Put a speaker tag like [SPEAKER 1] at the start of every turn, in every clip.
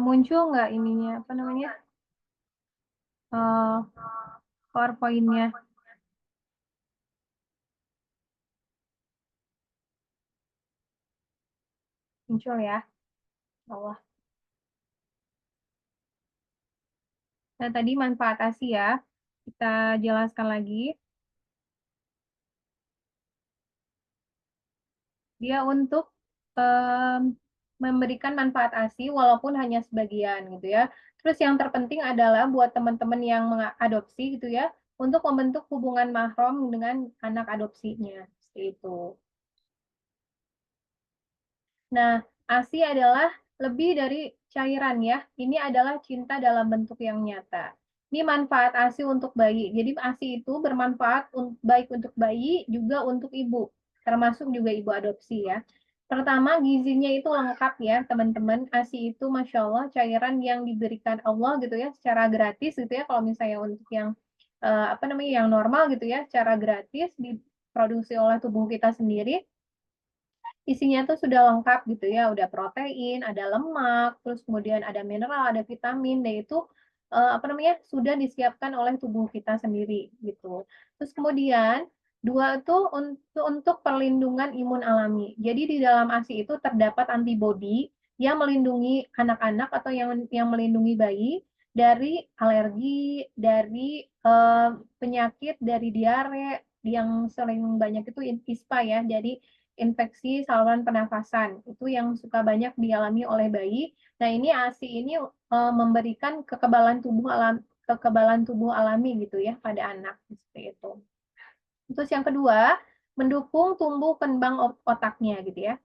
[SPEAKER 1] Muncul nggak ininya, apa namanya, PowerPoint-nya? Muncul ya, Allah. Nah, tadi manfaat ASI ya, kita jelaskan lagi. Dia untuk memberikan manfaat ASI walaupun hanya sebagian gitu ya. Terus yang terpenting adalah buat teman-teman yang mengadopsi gitu ya, untuk membentuk hubungan mahram dengan anak adopsinya. Seperti itu. Nah, ASI adalah lebih dari cairan ya. Ini adalah cinta dalam bentuk yang nyata. Ini manfaat ASI untuk bayi. Jadi ASI itu bermanfaat baik untuk bayi juga untuk ibu, termasuk juga ibu adopsi ya. Pertama, gizinya itu lengkap ya, teman-teman. ASI itu Masya Allah cairan yang diberikan Allah gitu ya, secara gratis gitu ya. Kalau misalnya untuk yang apa namanya yang normal gitu ya, secara gratis diproduksi oleh tubuh kita sendiri, isinya tuh sudah lengkap gitu ya, udah protein, ada lemak, terus kemudian ada mineral, ada vitamin, dan itu apa namanya sudah disiapkan oleh tubuh kita sendiri gitu. Terus kemudian dua itu untuk perlindungan imun alami. Jadi di dalam ASI itu terdapat antibodi yang melindungi anak-anak atau yang melindungi bayi dari alergi, dari penyakit, dari diare yang sering banyak itu ISPA ya. Jadi infeksi saluran pernafasan itu yang suka banyak dialami oleh bayi. Nah, ini ASI ini memberikan kekebalan tubuh alami gitu ya pada anak seperti itu. Terus yang kedua, mendukung tumbuh kembang otaknya gitu ya.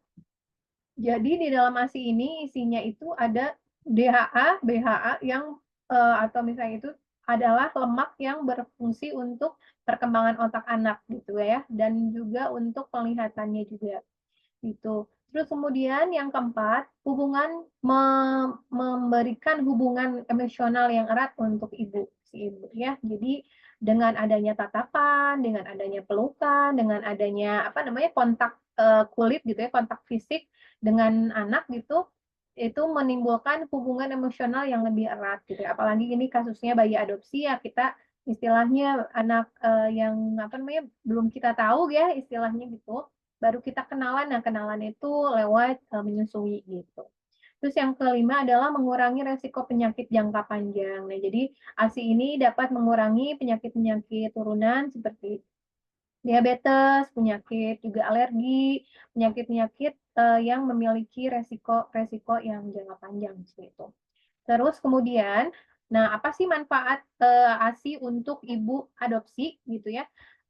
[SPEAKER 1] Jadi di dalam ASI ini isinya itu ada DHA, BHA yang atau misalnya itu adalah lemak yang berfungsi untuk perkembangan otak anak gitu ya, dan juga untuk penglihatannya juga gitu. Terus kemudian yang keempat, memberikan hubungan emosional yang erat untuk si ibu ya. Jadi dengan adanya tatapan, dengan adanya pelukan, dengan adanya apa namanya kontak kulit gitu ya, kontak fisik dengan anak gitu, itu menimbulkan hubungan emosional yang lebih erat gitu ya. Apalagi ini kasusnya bayi adopsi ya, kita istilahnya anak yang apa namanya belum kita tahu ya istilahnya gitu, baru kita kenalan. Nah, kenalan itu lewat menyusui gitu. Terus yang kelima adalah mengurangi resiko penyakit jangka panjang. Nah, jadi ASI ini dapat mengurangi penyakit-penyakit turunan seperti diabetes, penyakit juga alergi, penyakit-penyakit yang memiliki resiko yang jangka panjang seperti itu. Terus kemudian, nah apa sih manfaat ASI untuk ibu adopsi gitu ya?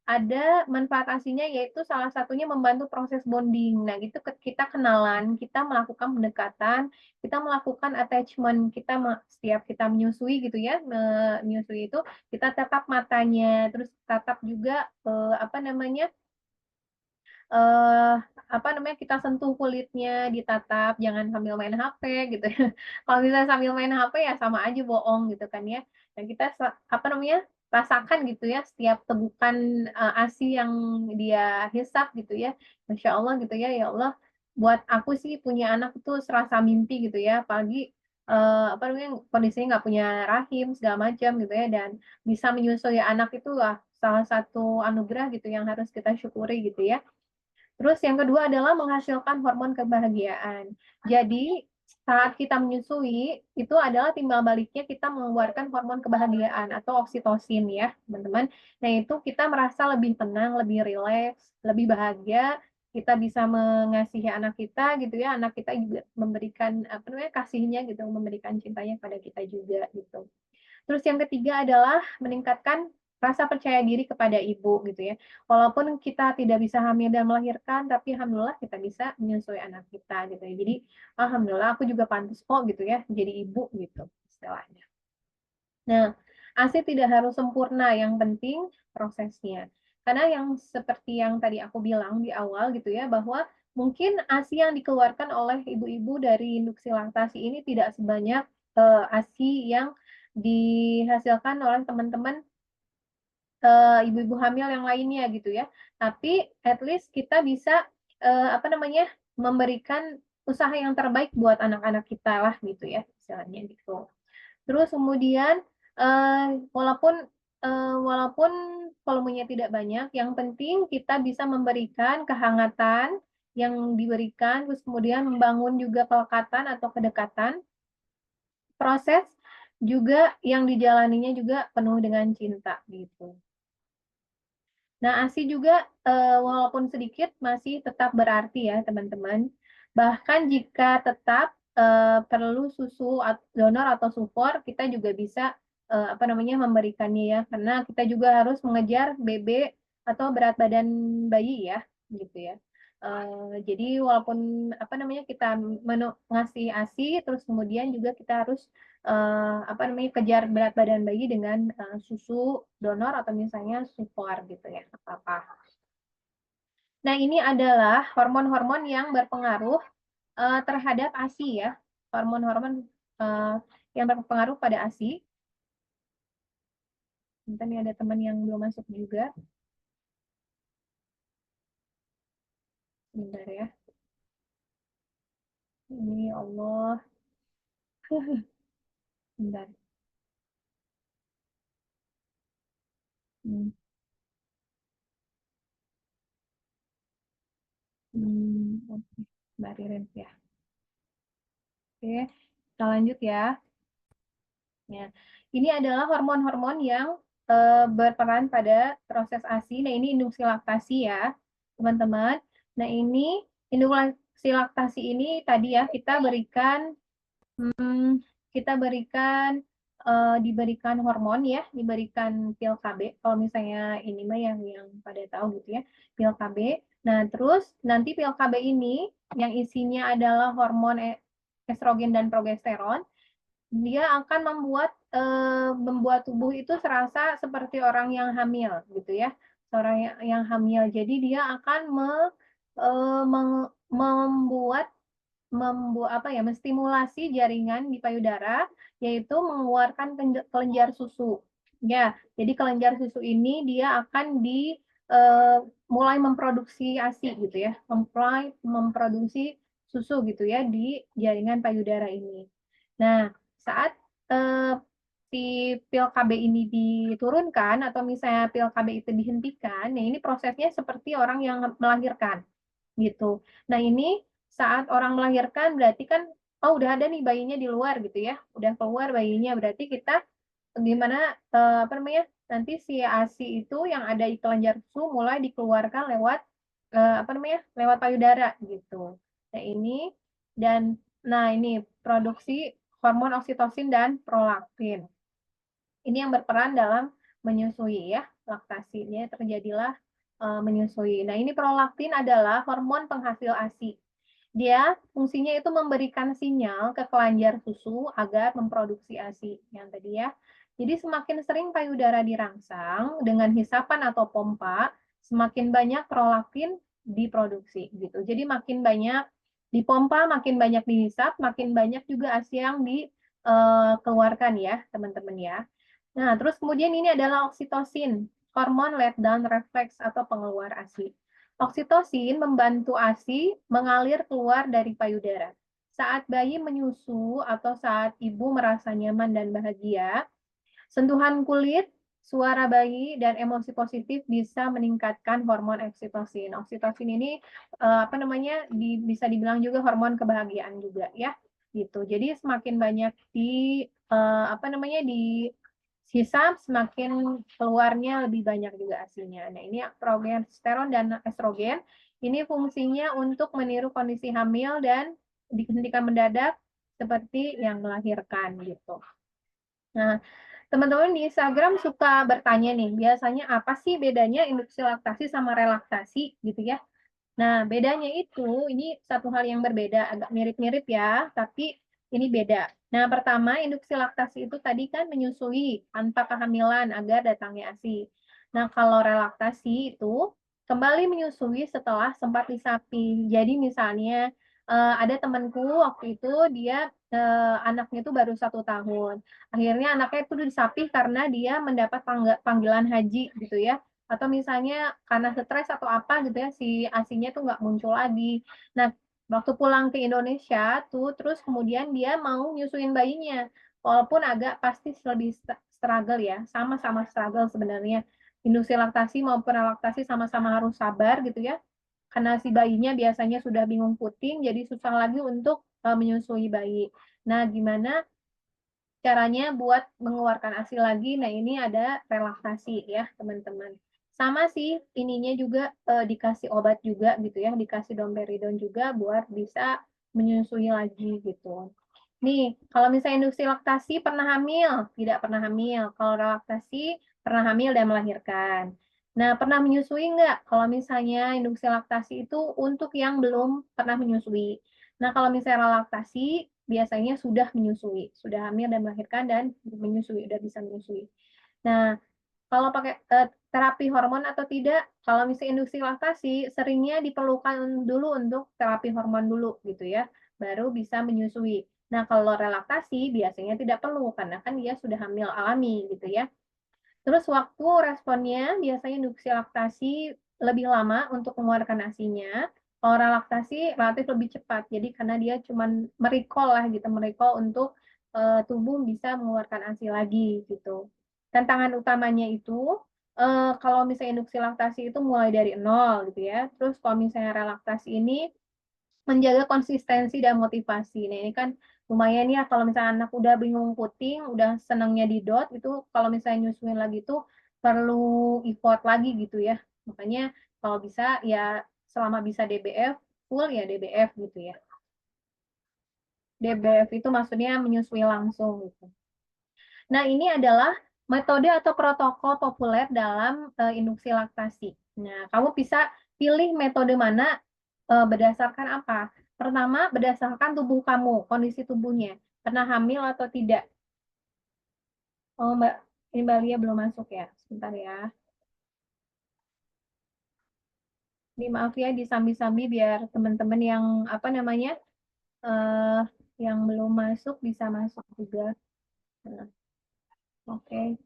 [SPEAKER 1] Ada manfaat ASINya yaitu salah satunya membantu proses bonding. Nah, gitu kita kenalan, kita melakukan pendekatan, kita melakukan attachment, setiap kita menyusui gitu ya, menyusui itu kita tatap matanya, terus tatap juga apa namanya apa namanya, kita sentuh kulitnya, ditatap, jangan sambil main HP gitu ya. Kalau misalnya sambil main HP ya sama aja bohong gitu kan ya. Dan kita apa namanya, rasakan gitu ya setiap tegukan ASI yang dia hisap gitu ya. Masya Allah gitu ya, ya Allah, buat aku sih punya anak itu serasa mimpi gitu ya, apalagi apa namanya kondisinya nggak punya rahim segala macam gitu ya, dan bisa menyusui anak itu lah salah satu anugerah gitu yang harus kita syukuri gitu ya. Terus yang kedua adalah menghasilkan hormon kebahagiaan. Jadi saat kita menyusui itu adalah timbal baliknya kita mengeluarkan hormon kebahagiaan atau oksitosin ya, teman-teman. Nah, itu kita merasa lebih tenang, lebih rileks, lebih bahagia. Kita bisa mengasihi anak kita gitu ya, anak kita juga memberikan apa namanya kasihnya gitu, memberikan cintanya pada kita juga gitu. Terus yang ketiga adalah meningkatkan rasa percaya diri kepada ibu gitu ya. Walaupun kita tidak bisa hamil dan melahirkan, tapi alhamdulillah kita bisa menyusui anak kita gitu ya. Jadi alhamdulillah aku juga pantas kok gitu ya jadi ibu gitu istilahnya. Nah, ASI tidak harus sempurna, yang penting prosesnya. Karena yang seperti yang tadi aku bilang di awal gitu ya, bahwa mungkin ASI yang dikeluarkan oleh ibu-ibu dari induksi laktasi ini tidak sebanyak ASI yang dihasilkan oleh teman-teman ibu-ibu hamil yang lainnya gitu ya. Tapi at least kita bisa apa namanya, memberikan usaha yang terbaik buat anak-anak kita lah gitu ya, istilahnya gitu. Terus kemudian walaupun walaupun volumenya tidak banyak, yang penting kita bisa memberikan kehangatan yang diberikan, terus kemudian membangun juga kelekatan atau kedekatan. Proses juga yang dijalaninya juga penuh dengan cinta gitu. Nah, ASI juga walaupun sedikit masih tetap berarti ya teman-teman. Bahkan jika tetap perlu susu donor atau sufor, kita juga bisa apa namanya, memberikannya ya, karena kita juga harus mengejar BB atau berat badan bayi ya, gitu ya. Jadi walaupun apa namanya, kita ngasih ASI, terus kemudian juga kita harus apa namanya, kejar berat badan bayi dengan susu donor atau misalnya sufor gitu ya, apa-apa. Nah, ini adalah hormon-hormon yang berpengaruh terhadap ASI ya, hormon-hormon yang berpengaruh pada ASI. Bentar nih, ada teman yang belum masuk juga. Bentar ya. Ini Allah. Bentar. Hmm. Oke. Mbak Ririn ya. Oke, kita lanjut ya. Ya, ini adalah hormon-hormon yang berperan pada proses ASI. Nah, ini induksi laktasi ya, teman-teman. Nah, ini induksi laktasi ini tadi ya kita berikan diberikan hormon ya, diberikan pil KB. Kalau misalnya ini mah yang pada tahu gitu ya, pil KB. Nah, terus nanti pil KB ini yang isinya adalah hormon estrogen dan progesteron, dia akan membuat tubuh itu serasa seperti orang yang hamil gitu ya, seorang yang hamil. Jadi dia akan membuat apa ya, menstimulasi jaringan di payudara, yaitu mengeluarkan kelenjar susu. Ya, jadi kelenjar susu ini dia akan mulai memproduksi ASI gitu ya, mulai memproduksi susu gitu ya di jaringan payudara ini. Nah, saat eh, si pil KB ini diturunkan atau misalnya pil KB itu dihentikan, nah ini prosesnya seperti orang yang melahirkan gitu. Nah, ini saat orang melahirkan berarti kan oh udah ada nih bayinya di luar gitu ya. Udah keluar bayinya, berarti kita gimana apa namanya? Nanti si ASI itu yang ada di kelenjar susu mulai dikeluarkan lewat apa namanya? Lewat payudara gitu. Nah, ini produksi hormon oksitosin dan prolaktin. Ini yang berperan dalam menyusui ya, laktasinya terjadilah menyusui. Nah, ini prolaktin adalah hormon penghasil ASI. Dia fungsinya itu memberikan sinyal ke kelenjar susu agar memproduksi ASI yang tadi ya. Jadi semakin sering payudara dirangsang dengan hisapan atau pompa, semakin banyak prolaktin diproduksi gitu. Jadi makin banyak dipompa, makin banyak dihisap, makin banyak juga ASI yang dikeluarkan ya, teman-teman ya. Nah, terus kemudian ini adalah oksitosin, hormon letdown reflex atau pengeluar ASI. Oksitosin membantu ASI mengalir keluar dari payudara. Saat bayi menyusu atau saat ibu merasa nyaman dan bahagia, sentuhan kulit, suara bayi, dan emosi positif bisa meningkatkan hormon oksitosin. Oksitosin ini apa namanya bisa dibilang juga hormon kebahagiaan juga ya, gitu. Jadi semakin banyak apa namanya hisap, semakin keluarnya lebih banyak juga hasilnya. Nah, ini progesteron dan estrogen. Ini fungsinya untuk meniru kondisi hamil dan dihentikan mendadak seperti yang melahirkan gitu. Nah, teman-teman di Instagram suka bertanya nih, biasanya apa sih bedanya induksi laktasi sama relaksasi gitu ya? Nah, bedanya itu, ini satu hal yang berbeda, agak mirip-mirip ya, tapi ini beda. Nah, pertama, induksi laktasi itu tadi kan menyusui tanpa kehamilan agar datangnya ASI. Nah, kalau relaksasi itu kembali menyusui setelah sempat disapi. Jadi misalnya, ada temanku waktu itu dia, anaknya itu baru 1 tahun. Akhirnya anaknya itu disapi karena dia mendapat panggilan haji gitu ya, atau misalnya karena stres atau apa gitu ya, si ASI-nya tuh nggak muncul lagi. Nah, waktu pulang ke Indonesia tuh, terus kemudian dia mau nyusuin bayinya, walaupun agak pasti lebih struggle ya, sama-sama struggle sebenarnya. Industri laktasi maupun relaktasi sama-sama harus sabar gitu ya, karena si bayinya biasanya sudah bingung puting, jadi susah lagi untuk, menyusui bayi. Nah, gimana caranya buat mengeluarkan ASI lagi? Nah, ini ada relaksasi ya, teman-teman. Sama sih ininya juga, dikasih obat juga gitu ya, dikasih domperidon juga buat bisa menyusui lagi gitu. Nih, kalau misalnya industri laktasi pernah hamil, tidak pernah hamil. Kalau relaktasi pernah hamil dan melahirkan. Nah, pernah menyusui nggak? Kalau misalnya industri laktasi itu untuk yang belum pernah menyusui. Nah, kalau misalnya relaktasi biasanya sudah menyusui, sudah hamil dan melahirkan dan menyusui, udah bisa menyusui. Nah, kalau pakai, terapi hormon atau tidak, kalau misalnya industri laktasi seringnya diperlukan dulu untuk terapi hormon dulu gitu ya, baru bisa menyusui. Nah, kalau relaktasi biasanya tidak perlu karena kan dia sudah hamil alami gitu ya. Terus waktu responnya biasanya induksi laktasi lebih lama untuk mengeluarkan ASI-nya, kalau relaktasi relatif lebih cepat. Jadi karena dia cuman me-recall lah gitu, me-recall untuk, tubuh bisa mengeluarkan ASI lagi gitu. Tantangan utamanya itu, kalau misalnya induksi laktasi itu mulai dari nol gitu ya, terus kalau misalnya relaktasi ini menjaga konsistensi dan motivasi. Nah, ini kan lumayan ya kalau misalnya anak udah bingung puting, udah senangnya di DOT, itu kalau misalnya nyusuin lagi tuh perlu effort lagi gitu ya. Makanya kalau bisa ya selama bisa DBF, full ya DBF gitu ya. DBF itu maksudnya menyusui langsung gitu. Nah, ini adalah metode atau protokol populer dalam, induksi laktasi. Nah, kamu bisa pilih metode mana, berdasarkan apa? Pertama, berdasarkan tubuh kamu, kondisi tubuhnya, pernah hamil atau tidak. Oh, Mbak, ini Mbak Lia belum masuk ya? Sebentar ya. Ini maaf ya disambi-sambi biar teman-teman yang, apa namanya, eee, yang belum masuk bisa masuk juga. Nah, oke,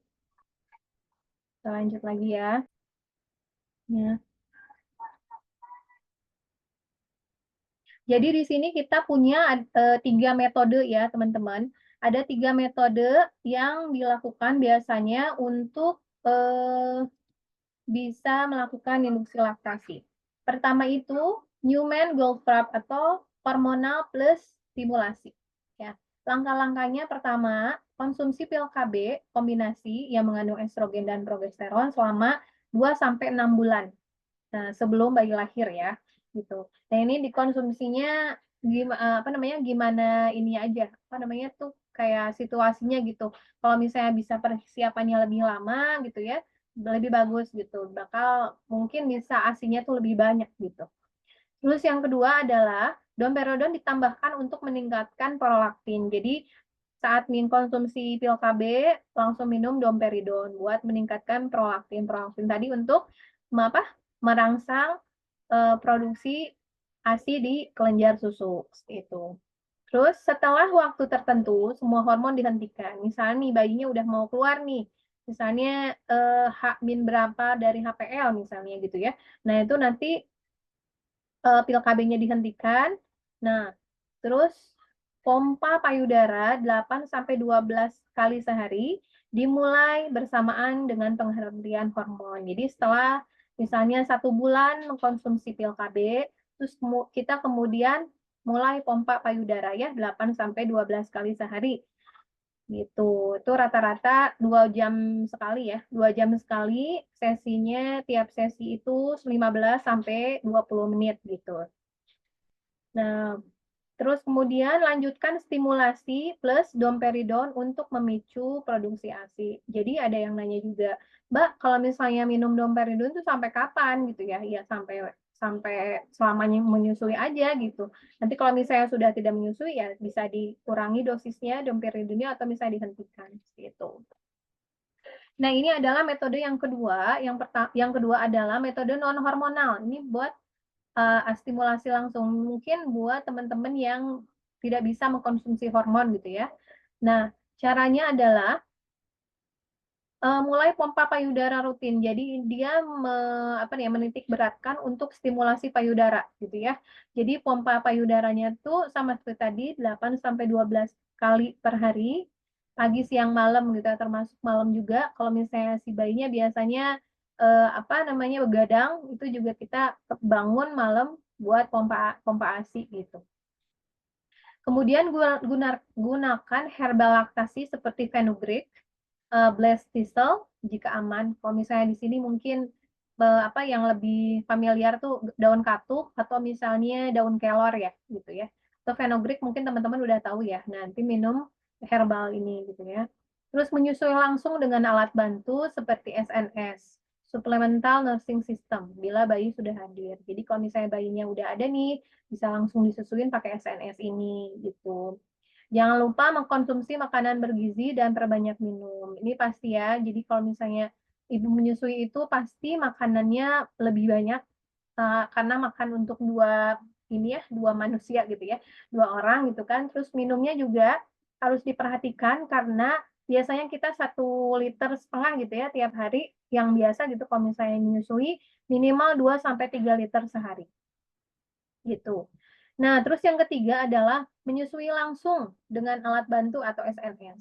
[SPEAKER 1] kita lanjut lagi ya. Nah, jadi di sini kita punya 3 metode ya, teman-teman. Ada 3 metode yang dilakukan biasanya untuk, bisa melakukan induksi laktasi. Pertama itu, Newman-Goldfrapp atau hormonal plus stimulasi, ya. Langkah-langkahnya pertama, konsumsi pil KB kombinasi yang mengandung estrogen dan progesteron selama 2 sampai 6 bulan. Nah, sebelum bayi lahir ya, gitu. Nah, ini dikonsumsinya apa namanya, gimana ini aja, apa namanya tuh, kayak situasinya gitu. Kalau misalnya bisa persiapannya lebih lama gitu ya, lebih bagus gitu, bakal mungkin bisa ASI-nya tuh lebih banyak gitu. Terus yang kedua adalah domperidon ditambahkan untuk meningkatkan prolaktin. Jadi saat konsumsi pil KB langsung minum domperidon buat meningkatkan prolaktin. Prolaktin tadi untuk apa? Merangsang produksi ASI di kelenjar susu itu. Terus setelah waktu tertentu semua hormon dihentikan. Misalnya nih bayinya udah mau keluar nih. Misalnya H-berapa dari HPL misalnya gitu ya. Nah, itu nanti pil KB-nya dihentikan. Nah, terus pompa payudara 8 sampai 12 kali sehari dimulai bersamaan dengan penghentian hormon. Jadi setelah misalnya 1 bulan mengkonsumsi pil KB, terus kita kemudian mulai pompa payudara ya 8 sampai 12 kali sehari. Gitu. Itu rata-rata 2 jam sekali ya, 2 jam sekali sesinya, tiap sesi itu 15 sampai 20 menit gitu. Nah, terus kemudian lanjutkan stimulasi plus domperidon untuk memicu produksi ASI. Jadi ada yang nanya juga, "Mbak, kalau misalnya minum domperidon itu sampai kapan?" gitu ya. Ya sampai sampai selamanya menyusui aja gitu. Nanti kalau misalnya sudah tidak menyusui ya bisa dikurangi dosisnya domperidonnya atau misalnya dihentikan gitu. Nah, ini adalah metode yang kedua, yang kedua adalah metode non hormonal. Ini buat, stimulasi langsung, mungkin buat teman-teman yang tidak bisa mengkonsumsi hormon gitu ya. Nah, caranya adalah mulai pompa payudara rutin. Jadi dia apa nih ya, menitik beratkan untuk stimulasi payudara gitu ya. Jadi pompa payudaranya tuh sama seperti tadi 8 sampai 12 kali per hari, pagi, siang, malam gitu ya, termasuk malam juga. Kalau misalnya si bayinya biasanya apa namanya, begadang, itu juga kita bangun malam buat pompa pompa ASI gitu. Kemudian gunakan herbal laktasi seperti fenugreek, Blessed Thistle jika aman. Kalau misalnya di sini mungkin apa yang lebih familiar tuh daun katuk atau misalnya daun kelor ya gitu ya. Atau fenugreek mungkin teman-teman udah tahu ya. Nanti minum herbal ini gitu ya. Terus menyusui langsung dengan alat bantu seperti SNS, Supplemental Nursing System, bila bayi sudah hadir. Jadi kalau misalnya bayinya udah ada nih, bisa langsung disusuin pakai SNS ini gitu. Jangan lupa mengkonsumsi makanan bergizi dan perbanyak minum. Ini pasti ya. Jadi kalau misalnya ibu menyusui itu pasti makanannya lebih banyak, karena makan untuk dua ini ya, dua manusia gitu ya, dua orang gitu kan. Terus minumnya juga harus diperhatikan karena biasanya kita 1,5 liter gitu ya tiap hari, yang biasa gitu kalau misalnya menyusui minimal 2 sampai 3 liter sehari. Gitu. Nah, terus yang ketiga adalah menyusui langsung dengan alat bantu atau SNS.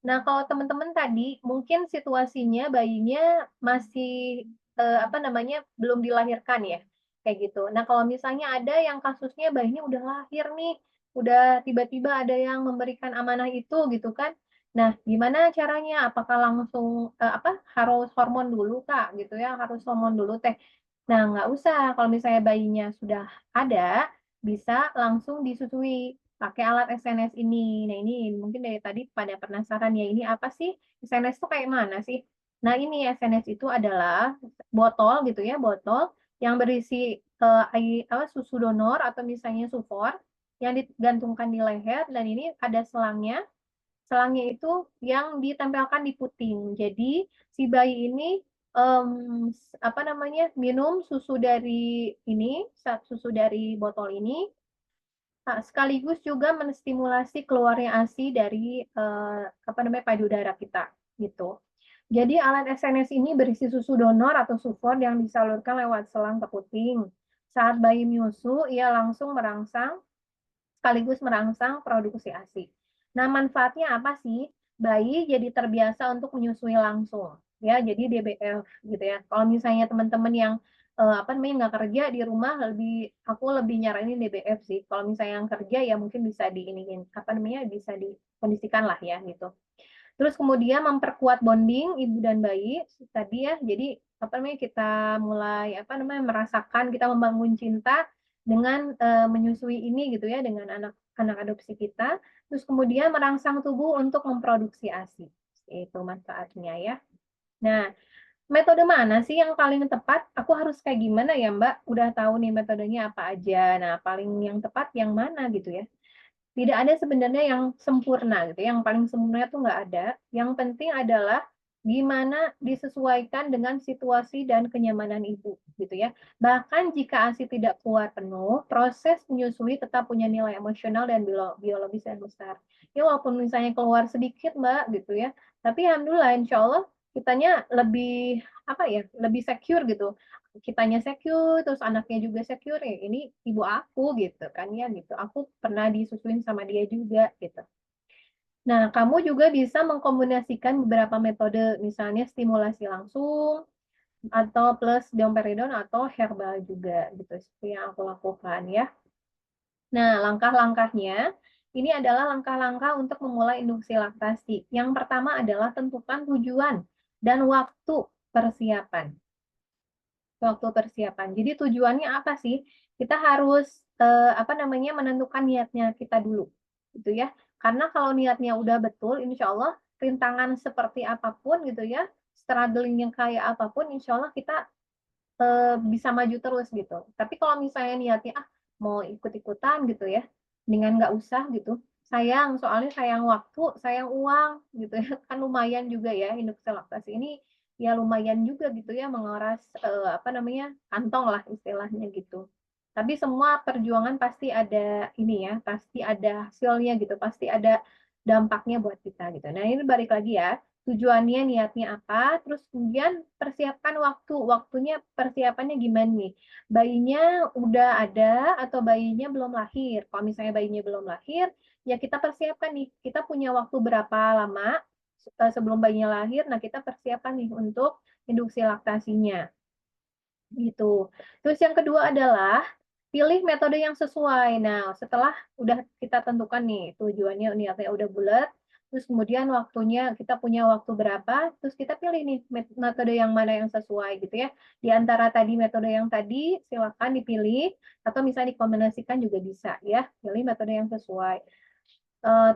[SPEAKER 1] Nah, kalau teman-teman tadi mungkin situasinya bayinya masih, apa namanya, belum dilahirkan ya, kayak gitu. Nah, kalau misalnya ada yang kasusnya bayinya udah lahir nih, udah tiba-tiba ada yang memberikan amanah itu gitu kan. Nah, gimana caranya? Apakah langsung, apa, harus hormon dulu, Kak, gitu ya, harus hormon dulu teh? Nah, nggak usah, kalau misalnya bayinya sudah ada, bisa langsung disusui pakai alat SNS ini. Nah, ini mungkin dari tadi pada penasaran ya, ini apa sih? SNS itu kayak mana sih? Nah, ini SNS itu adalah botol gitu ya, botol yang berisi, apa, susu donor atau misalnya sufor yang digantungkan di leher dan ini ada selangnya. Selangnya itu yang ditempelkan di puting. Jadi si bayi ini, apa namanya, minum susu dari ini, susu dari botol ini, sekaligus juga menstimulasi keluarnya ASI dari, apa namanya, payudara kita, gitu. Jadi alat SNS ini berisi susu donor atau sufor yang disalurkan lewat selang ke puting. Saat bayi menyusu, ia langsung merangsang sekaligus merangsang produksi ASI. Nah, manfaatnya apa sih? Bayi jadi terbiasa untuk menyusui langsung, ya. Jadi DBF gitu ya. Kalau misalnya teman-teman yang apa namanya nggak kerja di rumah aku lebih nyaranin DBF sih. Kalau misalnya yang kerja ya mungkin bisa diiniin apa namanya bisa dikondisikan lah ya gitu. Terus kemudian memperkuat bonding ibu dan bayi tadi ya. Jadi apa namanya kita mulai apa namanya merasakan kita membangun cinta dengan menyusui ini gitu ya dengan anak adopsi kita. Terus kemudian merangsang tubuh untuk memproduksi ASI. Itu manfaatnya ya. Nah, metode mana sih yang paling tepat? Aku harus kayak gimana ya, Mbak? Udah tahu nih metodenya apa aja. Nah, paling yang tepat yang mana gitu ya? Tidak ada sebenarnya yang sempurna gitu, yang paling sempurna tuh nggak ada. Yang penting adalah gimana disesuaikan dengan situasi dan kenyamanan ibu, gitu ya. Bahkan jika ASI tidak keluar penuh, proses menyusui tetap punya nilai emosional dan biologis yang besar. Ya walaupun misalnya keluar sedikit, Mbak, gitu ya. Tapi alhamdulillah insya Allah kitanya lebih apa ya, lebih secure gitu kitanya secure, terus anaknya juga secure, ya ini ibu aku gitu kan ya gitu. Aku pernah disusuin sama dia juga gitu. Nah, kamu juga bisa mengkombinasikan beberapa metode, misalnya stimulasi langsung atau plus domperidon atau herbal juga gitu, seperti yang aku lakukan ya. Nah, langkah-langkahnya ini adalah langkah-langkah untuk memulai induksi laktasi. Yang pertama adalah tentukan tujuan dan waktu persiapan. Waktu persiapan. Jadi tujuannya apa sih? Kita harus, apa namanya, menentukan niatnya kita dulu, gitu ya. Karena kalau niatnya udah betul, insya Allah rintangan seperti apapun gitu ya, struggling yang kayak apapun, insya Allah kita, bisa maju terus gitu. Tapi kalau misalnya niatnya, mau ikut-ikutan gitu ya, dengan nggak usah gitu. sayang, soalnya sayang waktu, sayang uang gitu ya, kan lumayan juga ya induksi laktasi ini, ya lumayan juga gitu ya menguras, apa namanya, kantong lah istilahnya gitu. Tapi semua perjuangan pasti ada ini ya, pasti ada hasilnya gitu, pasti ada dampaknya buat kita gitu. Nah ini balik lagi ya, tujuannya, niatnya apa, terus kemudian persiapkan waktu, waktunya persiapannya gimana nih? Bayinya udah ada atau bayinya belum lahir? Kalau misalnya bayinya belum lahir, ya kita persiapkan nih, kita punya waktu berapa lama sebelum bayinya lahir, nah kita persiapkan nih untuk induksi laktasinya, gitu. Terus yang kedua adalah pilih metode yang sesuai. Nah, setelah udah kita tentukan nih tujuannya, niatnya udah bulat, terus kemudian waktunya kita punya waktu berapa, terus kita pilih nih metode yang mana yang sesuai gitu ya. Di antara tadi metode yang tadi silakan dipilih atau misalnya dikombinasikan juga bisa ya, pilih metode yang sesuai.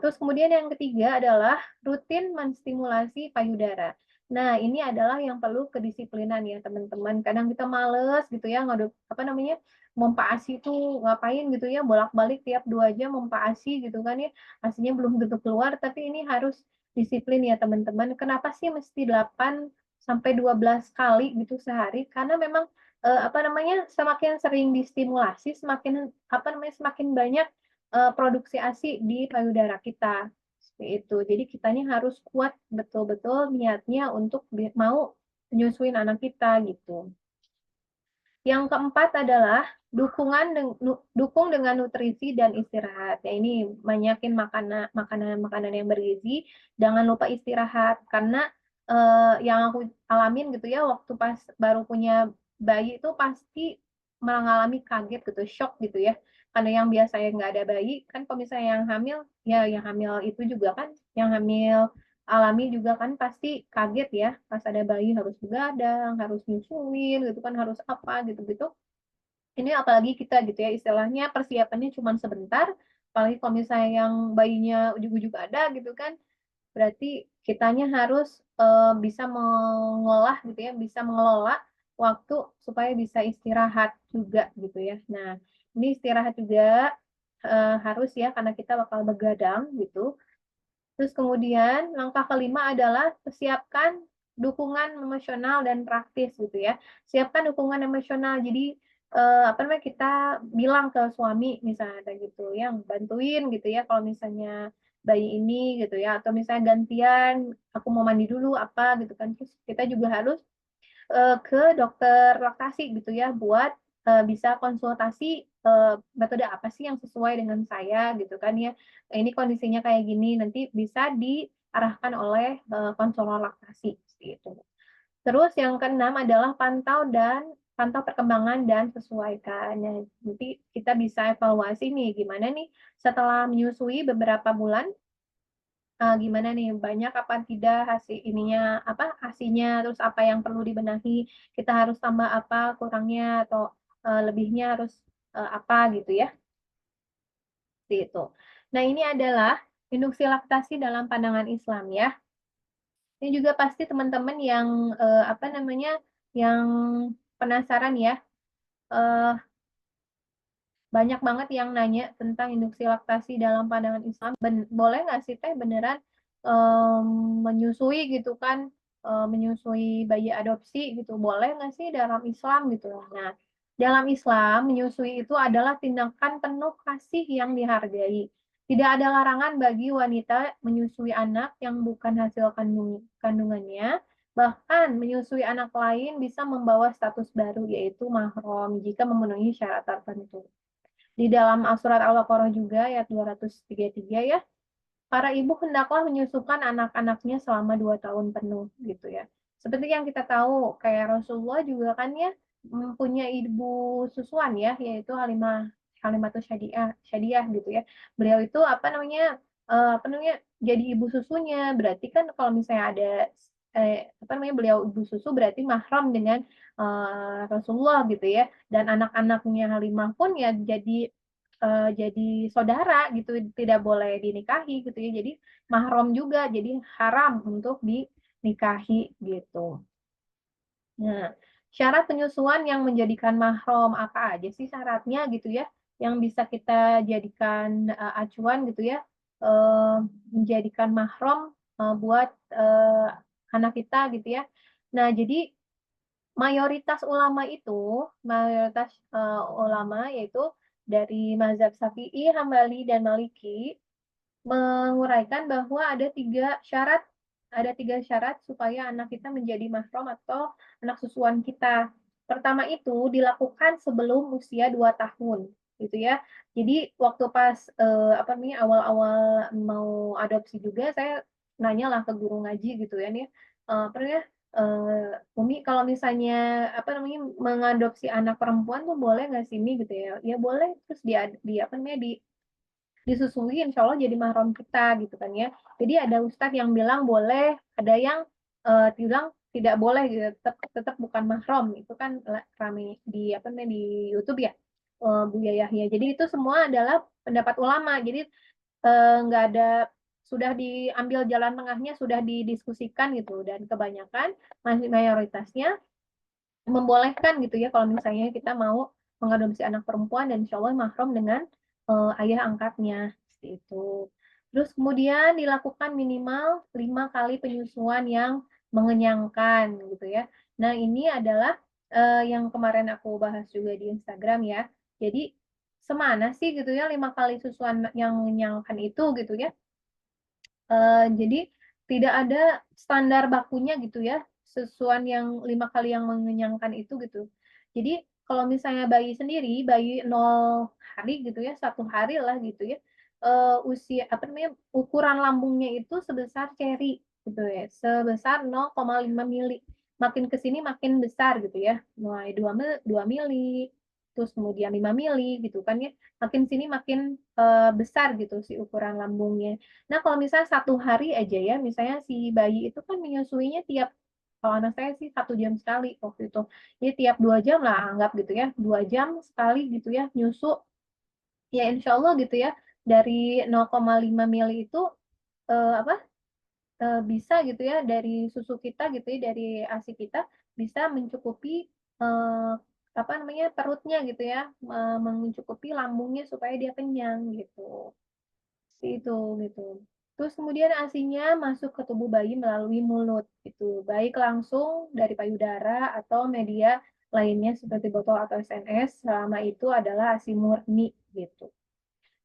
[SPEAKER 1] Terus kemudian yang ketiga adalah rutin menstimulasi payudara. Nah, ini adalah yang perlu kedisiplinan ya teman-teman. Kadang kita males gitu ya apa namanya, mompa ASI itu ngapain gitu ya, bolak-balik tiap 2 jam mompa ASI gitu kan ya, ASInya belum tentu keluar, tapi ini harus disiplin ya teman-teman. Kenapa sih mesti 8 sampai 12 kali gitu sehari? Karena memang, apa namanya, semakin sering distimulasi, semakin apa namanya, semakin banyak produksi ASI di payudara kita, seperti itu. Jadi kitanya harus kuat betul-betul niatnya untuk mau menyusuin anak kita gitu. Yang keempat adalah dukung dengan nutrisi dan istirahat. Ya ini banyakin makanan-makanan yang bergizi, jangan lupa istirahat karena, yang aku alamin gitu ya waktu pas baru punya bayi itu pasti mengalami kaget gitu, syok gitu ya. Karena yang biasanya nggak ada bayi, kan kalau misalnya yang hamil, ya yang hamil itu juga kan, yang hamil alami juga kan pasti kaget ya, pas ada bayi harus begadang, harus nyusuin gitu kan, harus apa gitu-gitu. Ini apalagi kita gitu ya, istilahnya persiapannya cuma sebentar, apalagi kalau misalnya yang bayinya ujug-ujug ada gitu kan, berarti kitanya harus, bisa mengolah gitu ya, bisa mengelola waktu supaya bisa istirahat juga gitu ya. Nah, ini istirahat juga, harus ya karena kita bakal begadang gitu. Terus kemudian langkah kelima adalah persiapkan dukungan emosional dan praktis gitu ya. Siapkan dukungan emosional. Jadi, apa namanya, kita bilang ke suami misalnya kayak gitu ya, bantuin gitu ya kalau misalnya bayi ini gitu ya, atau misalnya gantian, aku mau mandi dulu apa gitu kan. Terus kita juga harus ke dokter laktasi gitu ya buat, bisa konsultasi, metode apa sih yang sesuai dengan saya gitu kan ya. Ini kondisinya kayak gini, nanti bisa diarahkan oleh, konselor laktasi, seperti itu. Terus yang keenam adalah pantau perkembangan dan sesuaikan. Nah, nanti kita bisa evaluasi nih, gimana nih setelah menyusui beberapa bulan, gimana nih, banyak apa tidak apa, ASINya, terus apa yang perlu dibenahi, kita harus tambah apa kurangnya atau, lebihnya harus, apa gitu ya, seperti itu. Nah ini adalah induksi laktasi dalam pandangan Islam ya. Ini juga pasti teman-teman yang, apa namanya, yang penasaran ya, eee banyak banget yang nanya tentang induksi laktasi dalam pandangan Islam, boleh nggak sih Teh beneran, menyusui gitu kan, menyusui bayi adopsi gitu, boleh nggak sih dalam Islam gitu? Nah, dalam Islam menyusui itu adalah tindakan penuh kasih yang dihargai. Tidak ada larangan bagi wanita menyusui anak yang bukan hasil kandungannya, bahkan menyusui anak lain bisa membawa status baru yaitu mahram jika memenuhi syarat tertentu. Di dalam surat Al-Baqarah juga ayat 233 ya, para ibu hendaklah menyusukan anak-anaknya selama 2 tahun penuh gitu ya. Seperti yang kita tahu kayak Rasulullah juga kan ya, punya ibu susuan ya, yaitu Halimatus Syadiah gitu ya. Beliau itu apa namanya, jadi ibu susunya, berarti kan kalau misalnya ada, apa namanya, beliau ibu susu berarti mahram dengan, Rasulullah gitu ya, dan anak-anaknya Halimah pun ya jadi saudara gitu, tidak boleh dinikahi gitu ya. Jadi mahram juga, jadi haram untuk dinikahi gitu. Nah, syarat penyusuan yang menjadikan mahram apa aja sih syaratnya gitu ya, yang bisa kita jadikan, acuan gitu ya. eee, menjadikan mahram, buat, anak kita gitu ya. Nah, jadi mayoritas ulama yaitu dari mazhab Syafi'i, Hambali, dan Maliki menguraikan bahwa ada tiga syarat supaya anak kita menjadi mahram atau anak susuan kita. Pertama itu dilakukan sebelum usia 2 tahun, gitu ya. Jadi waktu pas, apa namanya, awal-awal mau adopsi juga saya nanyalah ke guru ngaji gitu kan ya, apa namanya, "Umi kalau misalnya, apa namanya, mengadopsi anak perempuan tuh boleh nggak sih Mi?" Gitu ya. "Ya boleh." Terus apa namanya, disusui insya Allah jadi mahram kita gitu kan ya. Jadi ada ustadz yang bilang boleh, ada yang, bilang tidak boleh gitu, tetap tetap bukan mahram, itu kan rame di apa namanya, di YouTube ya, Buya Yahya. Jadi itu semua adalah pendapat ulama. Jadi, nggak ada sudah diambil jalan tengahnya, sudah didiskusikan gitu dan kebanyakan mayoritasnya membolehkan gitu ya kalau misalnya kita mau mengadopsi anak perempuan dan insya Allah mahram dengan, ayah angkatnya, seperti itu. Terus kemudian dilakukan minimal 5 kali penyusuan yang mengenyangkan gitu ya. Nah ini adalah, yang kemarin aku bahas juga di Instagram ya. Jadi semana sih gitu ya 5 kali susuan yang mengenyangkan itu gitu ya. Jadi tidak ada standar bakunya gitu ya, susuan yang 5 kali yang mengenyangkan itu gitu. Jadi kalau misalnya bayi sendiri, bayi 0 hari gitu ya, 1 hari lah gitu ya, apa namanya, ukuran lambungnya itu sebesar ceri gitu ya, sebesar 0,5 mili. Makin ke sini makin besar gitu ya, mulai 2 mili, terus kemudian 5 mili gitu kan ya, makin sini makin, besar gitu si ukuran lambungnya. Nah, kalau misalnya 1 hari aja ya, misalnya si bayi itu kan menyusuinya kalau anak saya sih 1 jam sekali waktu itu. Jadi tiap 2 jam lah anggap gitu ya, 2 jam sekali gitu ya nyusu, ya insya Allah gitu ya, dari 0,5 mili itu, apa, bisa gitu ya dari susu kita gitu ya, dari ASI kita bisa mencukupi, apa namanya, perutnya gitu ya, mencukupi lambungnya supaya dia kenyang gitu. Itu, gitu. Terus kemudian ASI-nya masuk ke tubuh bayi melalui mulut, gitu. Baik langsung dari payudara atau media lainnya seperti botol atau SNS, selama itu adalah ASI murni, gitu.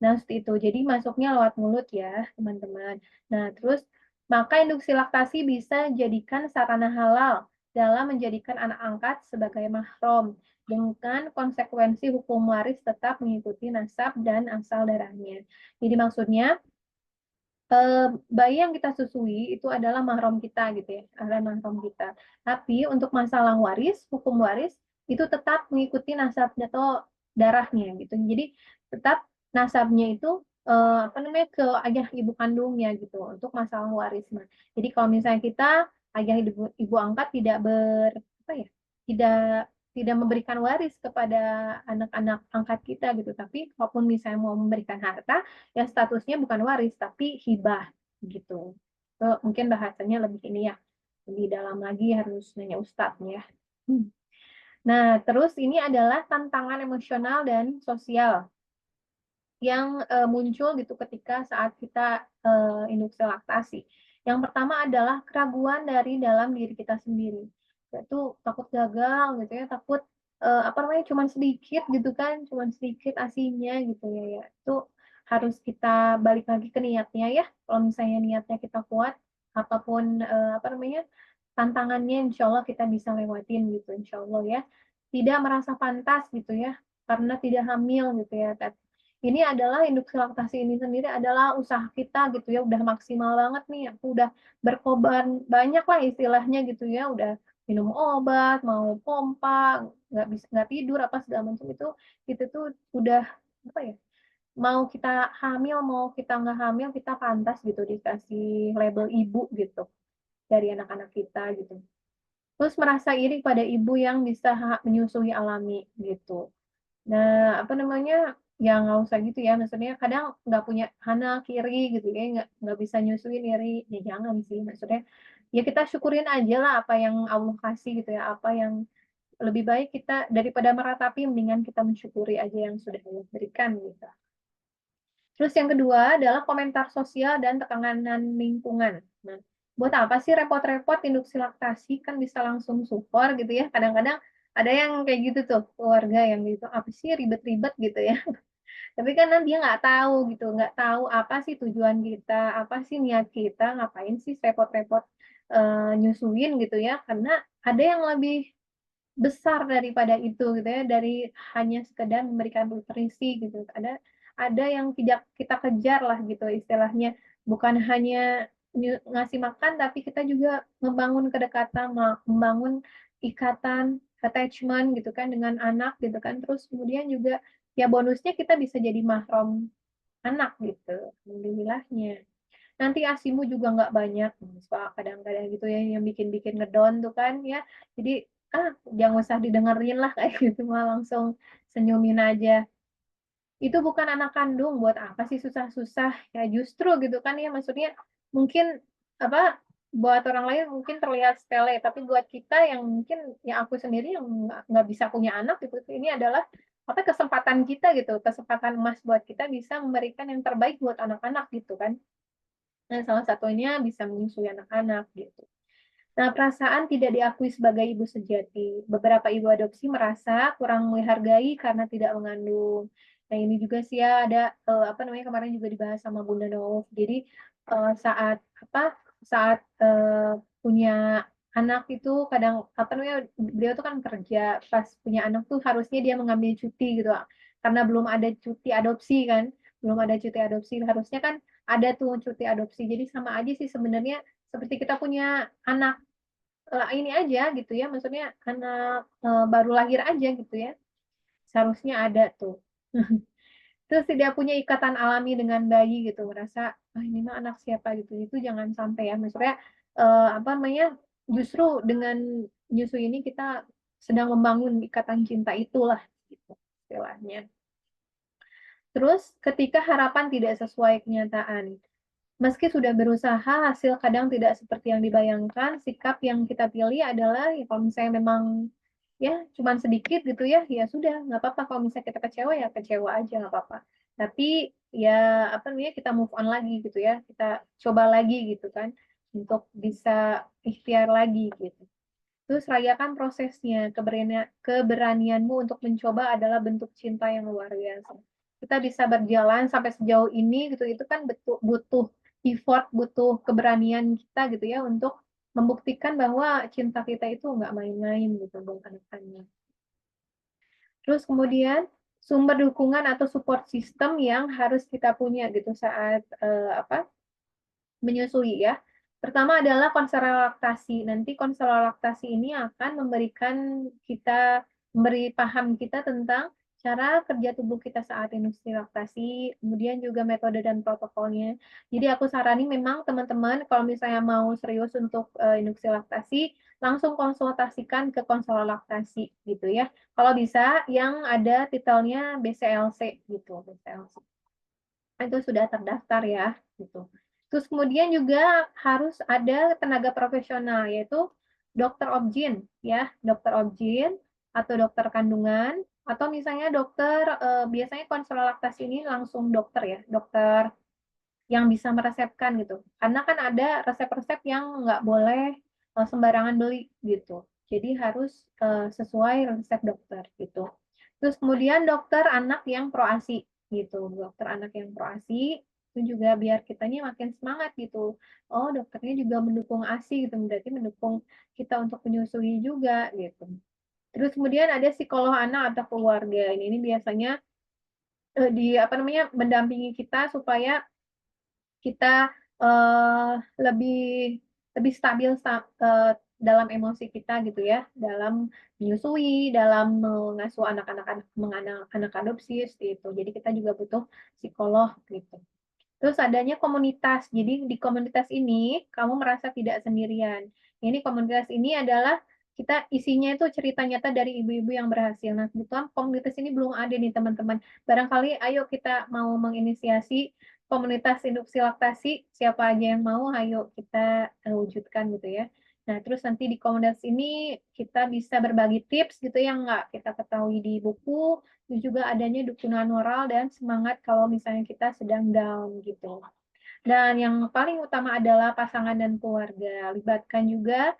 [SPEAKER 1] Nah, seperti itu. Jadi masuknya lewat mulut ya, teman-teman. Nah, terus maka induksi laktasi bisa jadikan sarana halal dalam menjadikan anak angkat sebagai mahram dengan konsekuensi hukum waris tetap mengikuti nasab dan asal darahnya. Jadi maksudnya bayi yang kita susui itu adalah mahram kita gitu ya, adalah mahram kita. Tapi untuk masalah waris, hukum waris, itu tetap mengikuti nasabnya atau darahnya gitu. Jadi tetap nasabnya itu, apa namanya, ke ayah ibu kandungnya gitu untuk masalah waris mah. Jadi kalau misalnya kita, ayah ibu angkat apa ya, tidak tidak memberikan waris kepada anak-anak angkat kita gitu, tapi kalaupun misalnya mau memberikan harta, ya statusnya bukan waris tapi hibah gitu. Mungkin bahasanya lebih ini ya, lebih dalam lagi harus nanya ustadznya. Hmm. Nah, terus ini adalah tantangan emosional dan sosial yang, muncul gitu ketika saat kita, induksi laktasi. Yang pertama adalah keraguan dari dalam diri kita sendiri, yaitu takut gagal gitu ya, takut, apa namanya, cuman sedikit gitu kan, cuman sedikit ASI-nya gitu ya, itu harus kita balik lagi ke niatnya ya, kalau misalnya niatnya kita kuat, apapun, apa namanya, tantangannya insya Allah kita bisa lewatin gitu, insya Allah ya. Tidak merasa pantas gitu ya, karena tidak hamil gitu ya, ini adalah induksi laktasi ini sendiri adalah usaha kita gitu ya, udah maksimal banget nih, aku udah berkorban banyak lah istilahnya gitu ya, udah minum obat, mau pompa, nggak tidur, apa segala macam itu, kita tuh udah, apa ya, mau kita hamil, mau kita nggak hamil, kita pantas gitu dikasih label ibu gitu, dari anak-anak kita gitu. Terus merasa iri pada ibu yang bisa menyusui alami gitu. Nah, apa namanya, ya nggak usah gitu ya, maksudnya kadang nggak punya kanan, kiri gitu ya, nggak bisa nyusuin iri, ya jangan sih, maksudnya, ya kita syukurin aja lah apa yang Allah kasih gitu ya, apa yang lebih baik daripada meratapi mendingan kita mensyukuri aja yang sudah Allah berikan gitu. Terus yang kedua adalah komentar sosial dan tekanan lingkungan. Nah, buat apa sih repot-repot induksi laktasi, kan bisa langsung support gitu ya. Kadang-kadang ada yang kayak gitu tuh, keluarga yang gitu, "Apa sih ribet-ribet?" gitu ya. Tapi kan dia nggak tahu gitu, nggak tahu apa sih tujuan kita, apa sih niat kita, ngapain sih repot-repot, nyusuin gitu ya, karena ada yang lebih besar daripada itu gitu ya, dari hanya sekedar memberikan nutrisi gitu. Ada yang tidak kita kejar lah gitu istilahnya, bukan hanya ngasih makan, tapi kita juga membangun kedekatan, membangun ikatan, attachment gitu kan dengan anak gitu kan. Terus kemudian juga ya bonusnya kita bisa jadi mahram anak gitu, alhamdulillahnya. Nanti ASIMU juga nggak banyak, suka kadang-kadang gitu ya yang bikin-bikin ngedown tuh kan ya. Jadi, jangan usah didengerin lah kayak gitu mah, langsung senyumin aja. Itu bukan anak kandung, buat apa sih susah-susah, ya justru gitu kan ya, maksudnya mungkin, apa, buat orang lain mungkin terlihat sepele, tapi buat kita yang mungkin ya aku sendiri yang nggak bisa punya anak gitu, ini adalah, apa, kesempatan kita gitu, kesempatan emas buat kita bisa memberikan yang terbaik buat anak-anak gitu kan. Nah, salah satunya bisa menyusui anak-anak gitu. Nah, perasaan tidak diakui sebagai ibu sejati. Beberapa ibu adopsi merasa kurang menghargai karena tidak mengandung. Nah, ini juga sih ya ada, apa namanya, kemarin juga dibahas sama Bunda Nov. Jadi, saat apa, saat, punya anak itu kadang apa namanya, beliau tuh kan kerja, pas punya anak tuh harusnya dia mengambil cuti gitu, karena belum ada cuti adopsi kan, belum ada cuti adopsi, harusnya kan ada tuh cuti adopsi. Jadi sama aja sih sebenarnya seperti kita punya anak, ini aja gitu ya, maksudnya anak, baru lahir aja gitu ya, seharusnya ada tuh. Terus tidak punya ikatan alami dengan bayi gitu, merasa, "Ah, ini mah anak siapa?" gitu, itu jangan sampai ya, maksudnya, apa namanya, justru dengan nyusui ini kita sedang membangun ikatan cinta itulah, gitu istilahnya. Terus ketika harapan tidak sesuai kenyataan. Meski sudah berusaha, hasil kadang tidak seperti yang dibayangkan, sikap yang kita pilih adalah ya kalau misalnya memang ya cuman sedikit gitu ya, ya sudah nggak apa-apa kalau misalnya kita kecewa ya kecewa aja nggak apa-apa. Tapi ya apa namanya, kita move on lagi gitu ya, kita coba lagi gitu kan, untuk bisa ikhtiar lagi gitu. Terus rayakan prosesnya, keberanianmu untuk mencoba adalah bentuk cinta yang luar biasa. Kita bisa berjalan sampai sejauh ini gitu, itu kan butuh effort, butuh keberanian kita gitu ya untuk membuktikan bahwa cinta kita itu nggak main-main gitu buat anak-anak. Terus kemudian sumber dukungan atau support system yang harus kita punya gitu saat, apa, menyusui ya. Pertama adalah konselor laktasi. Nanti konselor laktasi ini akan memberikan kita memberi paham kita tentang cara kerja tubuh kita saat induksi laktasi, kemudian juga metode dan protokolnya. Jadi aku saranin memang teman-teman kalau misalnya mau serius untuk, induksi laktasi, langsung konsultasikan ke konselor laktasi gitu ya. Kalau bisa yang ada titelnya BCLC gitu, BCLC. Itu sudah terdaftar ya, gitu. Terus kemudian juga harus ada tenaga profesional, yaitu dokter obgyn ya, dokter obgyn atau dokter kandungan, atau misalnya dokter, biasanya konselor laktasi ini langsung dokter ya, dokter yang bisa meresepkan gitu. Karena kan ada resep-resep yang nggak boleh, sembarangan beli gitu. Jadi harus, sesuai resep dokter gitu. Terus kemudian dokter anak yang pro-ASI gitu, dokter anak yang pro-ASI itu juga biar kitanya makin semangat gitu. Oh, dokternya juga mendukung ASI gitu, berarti mendukung kita untuk menyusui juga gitu. Terus kemudian ada psikolog anak atau keluarga. Ini biasanya, di apa namanya, mendampingi kita supaya kita, lebih lebih stabil dalam emosi kita gitu ya, dalam menyusui, dalam mengasuh anak adopsi seperti itu. Jadi kita juga butuh psikolog gitu. Terus adanya komunitas. Jadi di komunitas ini kamu merasa tidak sendirian. Ini komunitas ini adalah kita isinya itu cerita nyata dari ibu-ibu yang berhasil. Nah, kebetulan komunitas ini belum ada nih teman-teman. Barangkali ayo kita mau menginisiasi komunitas induksi laktasi, siapa aja yang mau ayo kita wujudkan gitu ya. Nah, terus nanti di komunitas ini kita bisa berbagi tips gitu yang nggak kita ketahui di buku, dan juga adanya dukungan moral dan semangat kalau misalnya kita sedang down gitu. Dan yang paling utama adalah pasangan dan keluarga. Libatkan juga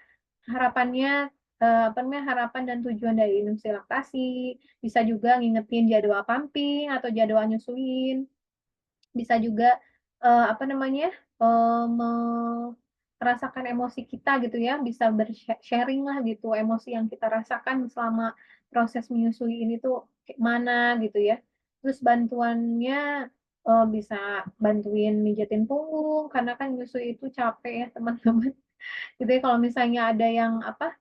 [SPEAKER 1] harapannya, apa namanya, harapan dan tujuan dari industri laktasi, bisa juga ngingetin jadwal pumping atau jadwal nyusuin, bisa juga, apa namanya, me merasakan emosi kita gitu ya, bisa sharing lah gitu, emosi yang kita rasakan selama proses menyusui ini tuh kayak mana gitu ya. Terus bantuannya, bisa bantuin mijetin punggung, karena kan nyusui itu capek ya teman-teman. Gitu ya, kalau misalnya ada yang apa,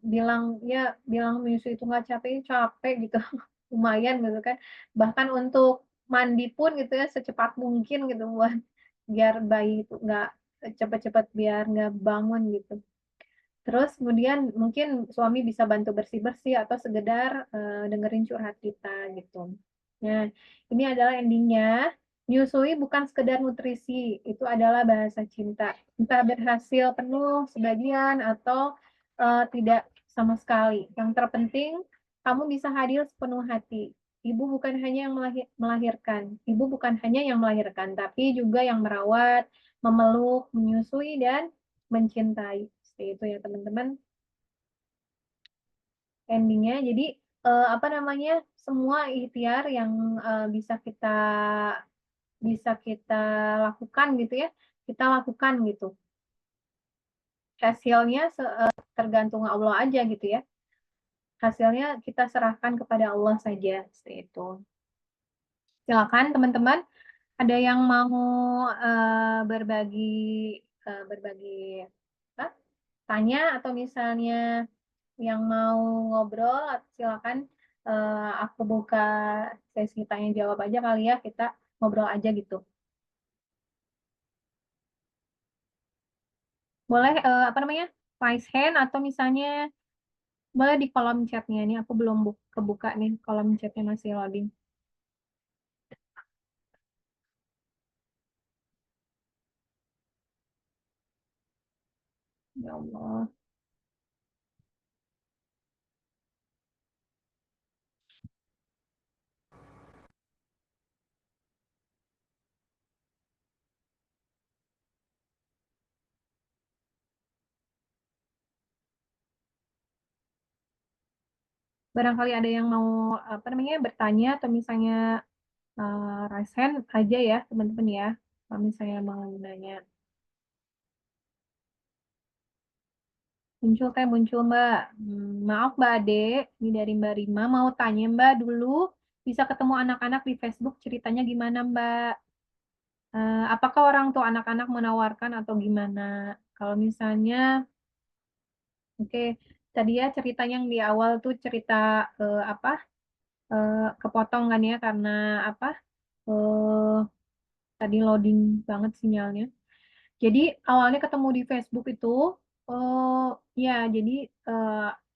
[SPEAKER 1] bilang menyusui itu nggak capek, capek gitu, lumayan gitu kan. Bahkan untuk mandi pun gitu ya, secepat mungkin gitu buat biar bayi itu nggak, cepet-cepet biar nggak bangun gitu. Terus kemudian mungkin suami bisa bantu bersih-bersih atau sekedar, dengerin curhat kita gitu. Nah, ini adalah ending-nya, menyusui bukan sekedar nutrisi, itu adalah bahasa cinta. Entah berhasil penuh, sebagian, atau, tidak sama sekali. Yang terpenting kamu bisa hadir sepenuh hati. Ibu bukan hanya yang melahirkan, ibu bukan hanya yang melahirkan, tapi juga yang merawat, memeluk, menyusui, dan mencintai. Seperti itu ya teman-teman, ending-nya. Jadi, apa namanya, semua ikhtiar yang, bisa kita lakukan gitu ya, kita lakukan gitu. Hasilnya tergantung Allah aja gitu ya. Hasilnya kita serahkan kepada Allah saja, seperti itu. Silakan teman-teman, ada yang mau, berbagi apa, tanya atau misalnya yang mau ngobrol, silakan, aku buka sesi tanya jawab aja kali ya, kita ngobrol aja gitu. Boleh, apa namanya, raise hand atau misalnya boleh di kolom chatnya nih, aku belum kebuka nih, kolom chatnya masih loading. Ya Allah. Barangkali ada yang mau, apa namanya, bertanya atau misalnya, raise hand aja ya teman-teman ya, kalau misalnya mau nanya. Muncul teh, muncul Mbak. Maaf Mbak Ade, ini dari Mbak Rima, mau tanya Mbak dulu, bisa ketemu anak-anak di Facebook ceritanya gimana Mbak? Apakah orang tua anak-anak menawarkan atau gimana? Kalau misalnya, oke, tadi ya ceritanya yang di awal tuh cerita, apa, kepotong kan ya karena apa, eh, tadi loading banget sinyalnya. Jadi awalnya ketemu di Facebook itu, ya jadi,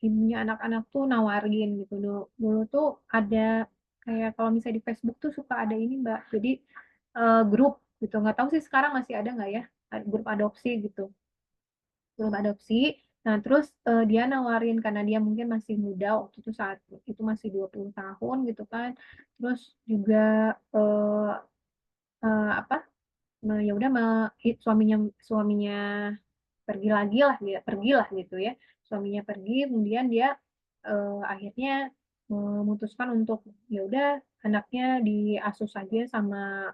[SPEAKER 1] ibunya anak-anak tuh nawarin gitu. Dulu dulu tuh ada kayak kalau misalnya di Facebook tuh suka ada ini Mbak, jadi, grup gitu, nggak tahu sih sekarang masih ada nggak ya, grup adopsi gitu, grup adopsi. Nah terus, dia nawarin karena dia mungkin masih muda waktu itu, saat itu masih 20 tahun gitu kan. Terus juga, eee apa, ya udah suaminya suaminya pergilah gitu ya. Suaminya pergi, kemudian dia, akhirnya memutuskan untuk, ya udah anaknya diasuh saja sama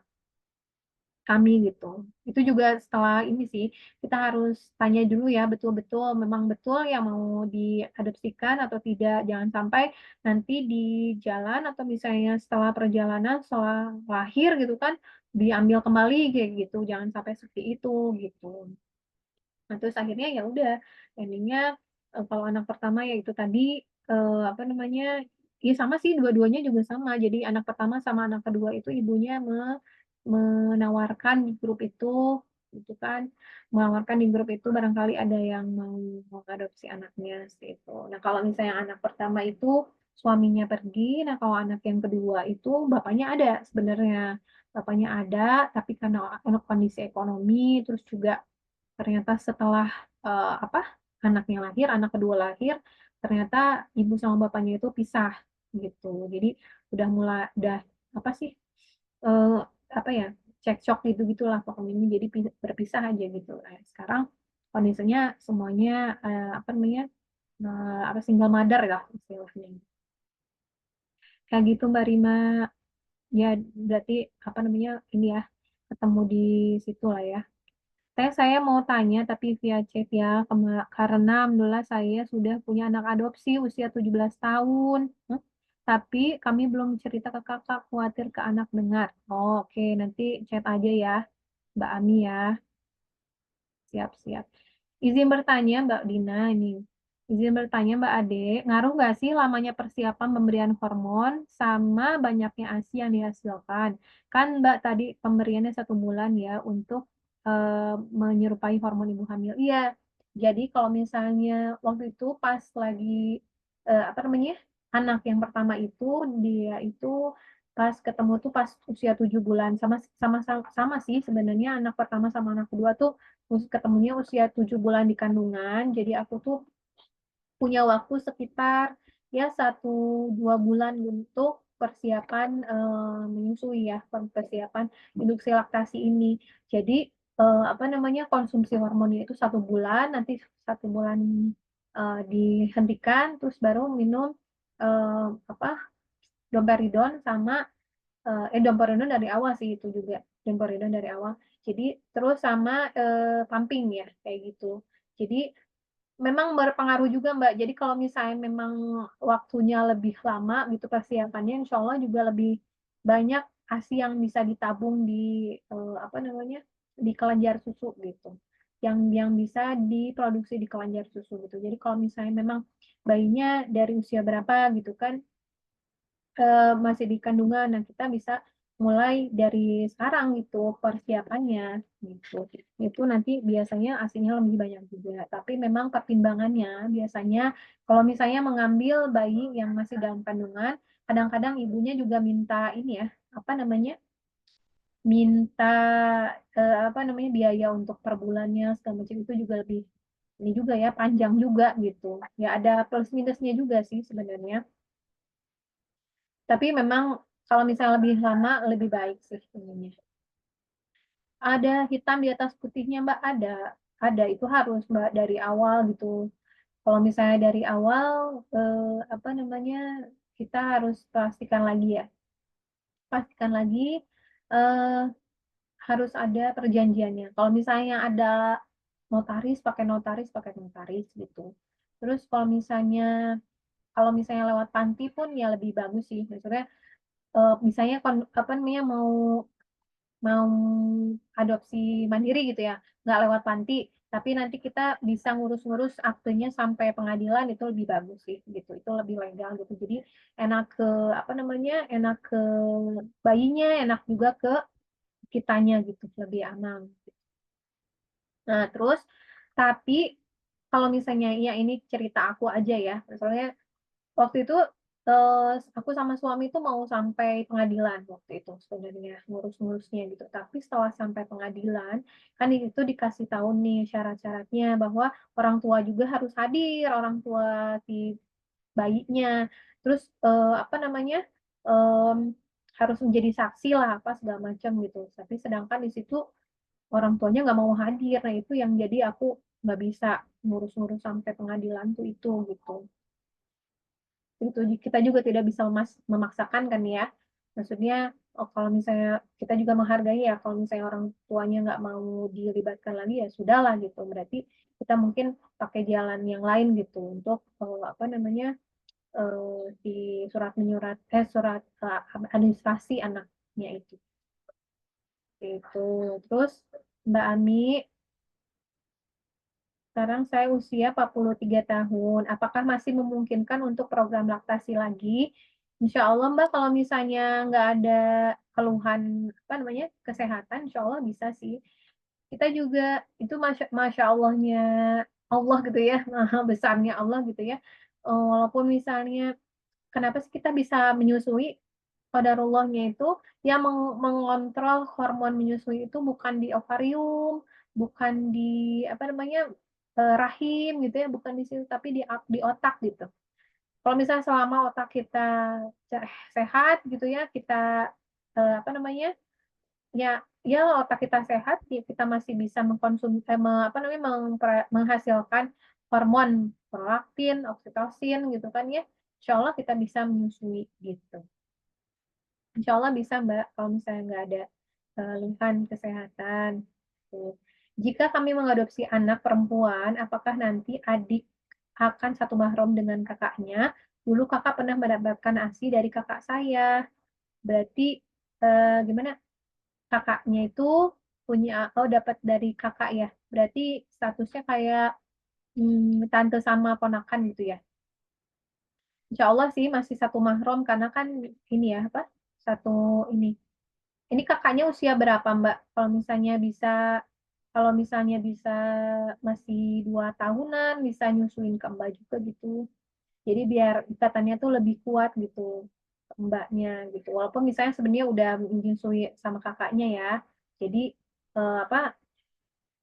[SPEAKER 1] kami gitu. Itu juga setelah ini sih, kita harus tanya dulu ya, betul-betul memang betul yang mau diadopsikan atau tidak. Jangan sampai nanti di jalan atau misalnya setelah perjalanan, setelah lahir gitu kan, diambil kembali kayak gitu. Jangan sampai seperti itu gitu. Nah, terus akhirnya ya udah, ending-nya, kalau anak pertama ya itu tadi, apa namanya, ya sama sih dua-duanya juga sama. Jadi anak pertama sama anak kedua itu ibunya menawarkan di grup itu, gitu kan, menawarkan di grup itu barangkali ada yang mau mengadopsi anaknya, seperti itu. Nah, kalau misalnya anak pertama itu suaminya pergi, nah kalau anak yang kedua itu bapaknya ada sebenarnya. Bapaknya ada, tapi karena kondisi ekonomi, terus juga ternyata setelah apa, anaknya lahir, anak kedua lahir, ternyata ibu sama bapaknya itu pisah, gitu. Jadi udah apa sih, eee, apa ya, cekcok gitu-gitulah pokoknya, jadi berpisah aja gitu. Nah, sekarang kondisinya semuanya, apa namanya, apa, single mother lah istilahnya. Kayak gitu Mbak Rima. Ya berarti, apa namanya, ini ya, ketemu di situ lah ya. Saya mau tanya tapi via chat ya, karena alhamdulillah saya sudah punya anak adopsi usia 17 tahun. Tapi kami belum cerita ke Kakak, khawatir ke anak dengar. Oh, oke, nanti chat aja ya, Mbak Ami ya. Siap siap. Izin bertanya Mbak Dina ini, izin bertanya Mbak Ade, ngaruh nggak sih lamanya persiapan pemberian hormon sama banyaknya ASI yang dihasilkan? Kan Mbak tadi pemberiannya 1 bulan ya untuk, menyerupai hormon ibu hamil. Iya, jadi kalau misalnya waktu itu pas lagi, apa namanya, anak yang pertama itu, dia itu pas ketemu tuh pas usia 7 bulan, sama sih sebenarnya anak pertama sama anak kedua tuh ketemunya usia 7 bulan di kandungan, jadi aku tuh punya waktu sekitar ya 1, 2 bulan untuk persiapan, menyusui ya, persiapan induksi laktasi ini. Jadi, apa namanya, konsumsi hormonnya itu 1 bulan, nanti 1 bulan, dihentikan, terus baru minum, apa, domperidon sama, domperidon dari awal sih itu juga, domperidon dari awal. Jadi terus sama, pumping ya, kayak gitu. Jadi memang berpengaruh juga, Mbak. Jadi kalau misalnya memang waktunya lebih lama gitu persiapannya, insya Allah juga lebih banyak ASI yang bisa ditabung di, apa namanya, di kelenjar susu gitu, yang bisa diproduksi di kelenjar susu gitu. Jadi kalau misalnya memang bayinya dari usia berapa gitu kan, masih di kandungan. Nah, kita bisa mulai dari sekarang gitu persiapannya, gitu. Itu nanti biasanya ASINya lebih banyak juga, tapi memang pertimbangannya biasanya kalau misalnya mengambil bayi yang masih dalam kandungan, kadang-kadang ibunya juga minta ini ya, apa namanya, minta, apa namanya, biaya untuk per bulannya segala macam itu juga lebih ini juga ya, panjang juga gitu. Ya ada plus minusnya juga sih sebenarnya. Tapi memang kalau misalnya lebih lama, lebih baik sih ininya. Ada hitam di atas putihnya, Mbak, ada, itu harus, Mbak, dari awal gitu. Kalau misalnya dari awal, apa namanya, kita harus pastikan lagi, eee, harus ada perjanjiannya. Kalau misalnya ada pakai notaris gitu. Terus kalau misalnya lewat panti pun ya lebih bagus sih, maksudnya, misalnya apa namanya, mau mau adopsi mandiri gitu ya, nggak lewat panti, tapi nanti kita bisa ngurus-ngurus aktenya sampai pengadilan itu lebih bagus sih gitu, itu lebih legal gitu. Jadi enak ke apa namanya, enak ke bayinya, enak juga ke kitanya gitu, lebih aman. Nah terus, tapi kalau misalnya ya ini cerita aku aja ya, misalnya waktu itu, aku sama suami tuh mau sampai pengadilan waktu itu sebenarnya, ngurus-ngurusnya gitu. Tapi setelah sampai pengadilan, kan di situ dikasih tahu nih syarat-syaratnya bahwa orang tua juga harus hadir, orang tua si bayinya. Terus, apa namanya, harus menjadi saksi lah, apa segala macam gitu. Tapi sedangkan di situ orang tuanya nggak mau hadir. Nah itu yang jadi aku nggak bisa ngurus-ngurus sampai pengadilan tuh itu, gitu. Itu kita juga tidak bisa memaksakan kan ya. Maksudnya, kalau misalnya kita juga menghargai ya, kalau misalnya orang tuanya nggak mau dilibatkan lagi, ya sudahlah gitu. Berarti kita mungkin pakai jalan yang lain gitu untuk, apa namanya, di surat, administrasi anaknya itu, gitu. Terus Mbak Ami, sekarang saya usia 43 tahun. Apakah masih memungkinkan untuk program laktasi lagi? Insya Allah Mbak, kalau misalnya nggak ada keluhan, apa namanya, kesehatan, insya Allah bisa sih. Kita juga itu masya masya Allahnya Allah gitu ya, maha besarnya Allah gitu ya. Walaupun misalnya kenapa sih kita bisa menyusui, qadarullahnya itu yang mengontrol hormon menyusui itu bukan di ovarium, bukan di apa namanya, rahim gitu ya, bukan di situ, tapi di otak gitu. Kalau misalnya selama otak kita sehat gitu ya, kita, apa namanya, ya otak kita sehat, ya kita masih bisa apa namanya, menghasilkan hormon prolaktin, oksitosin gitu kan ya, insya Allah kita bisa menyusui gitu. Insya Allah bisa Mbak, kalau misalnya nggak ada keluhan kesehatan. Tuh. Jika kami mengadopsi anak perempuan, apakah nanti adik akan satu mahram dengan kakaknya? Dulu kakak pernah mendapatkan ASI dari kakak saya. Berarti gimana? Kakaknya itu dapat dari kakak ya. Berarti statusnya kayak tante sama ponakan gitu ya. Insya Allah sih masih satu mahram karena kan ini ya apa? Satu ini. Ini kakaknya usia berapa Mbak? Kalau misalnya bisa masih 2 tahunan, bisa nyusuin ke Mbak juga gitu. Jadi biar ikatannya tuh lebih kuat gitu ke Mbaknya gitu. Walaupun misalnya sebenarnya udah menyusui sama kakaknya ya. Jadi apa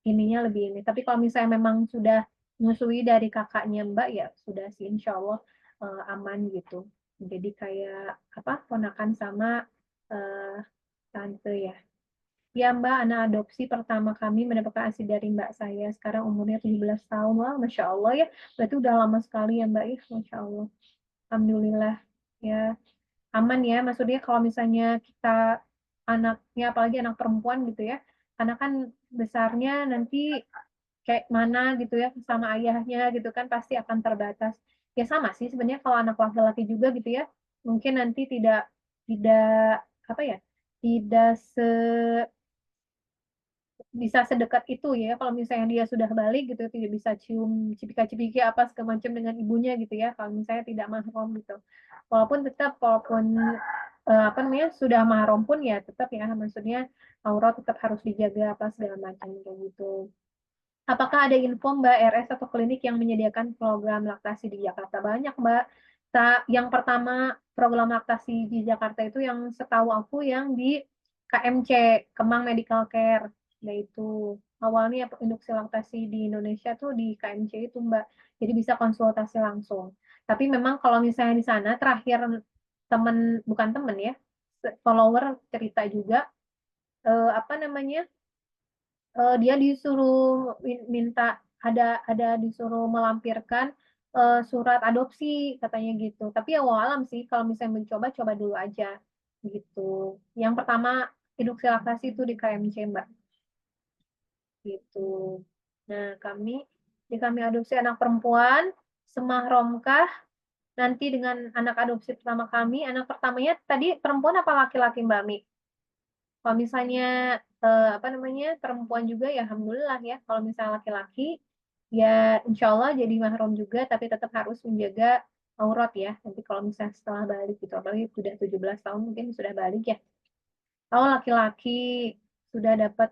[SPEAKER 1] ininya lebih ini. Tapi kalau misalnya memang sudah menyusui dari kakaknya Mbak ya sudah sih insya Allah aman gitu. Jadi kayak apa ponakan sama eh, tante ya. Ya Mbak, anak adopsi pertama kami mendapatkan ASI dari Mbak saya. Sekarang umurnya 17 tahun. Wah, Masya Allah ya. Berarti udah lama sekali ya Mbak ya. Masya Allah. Alhamdulillah. Ya, aman ya. Maksudnya kalau misalnya kita anaknya, apalagi anak perempuan gitu ya. Karena kan besarnya nanti kayak mana gitu ya sama ayahnya gitu kan pasti akan terbatas. Ya sama sih sebenarnya kalau anak laki-laki juga gitu ya. Mungkin nanti tidak apa ya? Tidak bisa sedekat itu ya kalau misalnya dia sudah balik gitu tidak bisa cium cipika-cipiki apa segala macam dengan ibunya gitu ya kalau misalnya tidak mahram gitu walaupun apa namanya sudah mahram pun ya tetap ya maksudnya aurat tetap harus dijaga apa segala macam kayak gitu. Apakah ada info Mbak RS atau klinik yang menyediakan program laktasi di Jakarta? Banyak Mbak. Yang pertama program laktasi di Jakarta itu yang setahu aku yang di KMC, Kemang Medical Care. Yaitu awalnya induksi laktasi di Indonesia tuh di KMC itu Mbak. Jadi bisa konsultasi langsung. Tapi memang kalau misalnya di sana terakhir bukan temen ya, follower cerita juga apa namanya dia disuruh minta ada disuruh melampirkan surat adopsi katanya gitu. Tapi ya walau sih kalau misalnya mencoba coba dulu aja gitu. Yang pertama induksi laktasi itu di KMC Mbak gitu. Nah kami adopsi anak perempuan semahromkah nanti dengan anak adopsi pertama kami anak pertamanya tadi perempuan apa laki-laki Mbak Mi? Kalau misalnya apa namanya perempuan juga ya alhamdulillah ya. Kalau misalnya laki-laki ya insya Allah jadi mahram juga tapi tetap harus menjaga aurat ya. Nanti kalau misalnya setelah balik gitu apalagi sudah 17 tahun mungkin sudah balik ya. Kalau laki-laki sudah dapat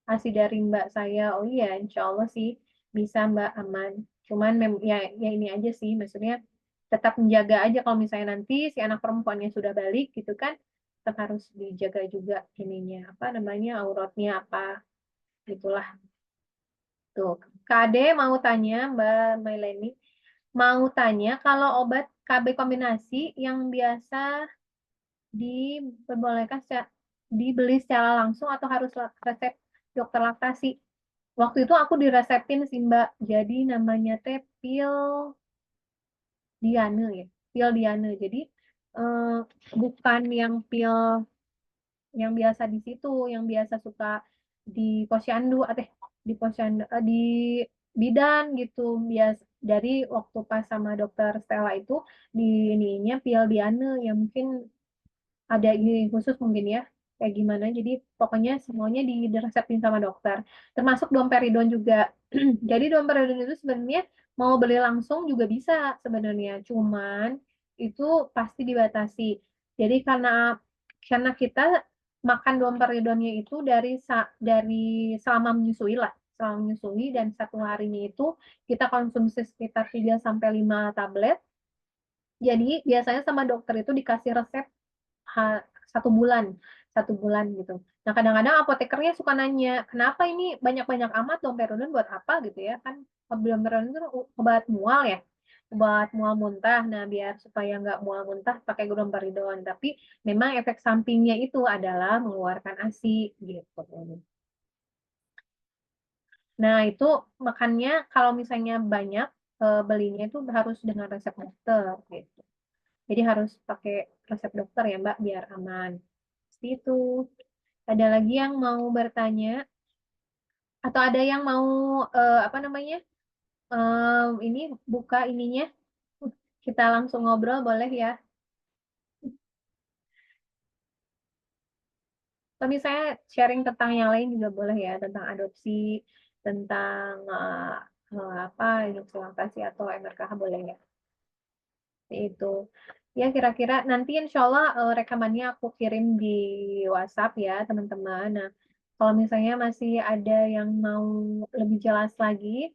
[SPEAKER 1] ASI dari Mbak saya, oh iya insya Allah sih bisa Mbak aman. Cuman ya ini aja sih maksudnya tetap menjaga aja kalau misalnya nanti si anak perempuannya sudah balik gitu kan tetap harus dijaga juga ininya apa namanya auratnya apa gitulah tuh KD mau tanya Mbak Maileni mau tanya kalau obat KB kombinasi yang biasa diperbolehkan dibeli secara langsung atau harus resep dokter laktasi. Waktu itu aku diresepin sih Mbak, jadi namanya teh Diane ya, pil Diane. Jadi eh, bukan yang pil yang biasa di situ, yang biasa suka di posyandu, di posyandu, di bidan gitu. Dari waktu pas sama dokter Stella itu di ininya pil Diane yang mungkin ada ini khusus mungkin ya kayak gimana jadi pokoknya semuanya diresepin sama dokter termasuk domperidon juga jadi domperidon itu sebenarnya mau beli langsung juga bisa sebenarnya cuman itu pasti dibatasi jadi karena kita makan domperidonnya itu dari selama menyusui dan satu harinya itu kita konsumsi sekitar 3 sampai 5 tablet jadi biasanya sama dokter itu dikasih resep 1 bulan gitu. Nah, kadang-kadang apotekernya suka nanya, "Kenapa ini banyak-banyak amat domperidon buat apa?" Gitu ya, kan domperidon itu obat mual ya, obat mual muntah. Nah, biar supaya nggak mual muntah pakai domperidon, tapi memang efek sampingnya itu adalah mengeluarkan ASI gitu. Nah, itu makannya kalau misalnya banyak, belinya itu harus dengan resep dokter gitu. Jadi harus pakai resep dokter ya, Mbak, biar aman. Seperti itu. Ada lagi yang mau bertanya? Atau ada yang mau, apa namanya, ini buka ininya, kita langsung ngobrol boleh ya? Atau misalnya sharing tentang yang lain juga boleh ya, tentang adopsi, tentang, apa, adopsi lактasi atau MRKH boleh ya? Seperti itu. Ya kira-kira nanti insyaallah, rekamannya aku kirim di WhatsApp ya teman-teman. Nah, kalau misalnya masih ada yang mau lebih jelas lagi,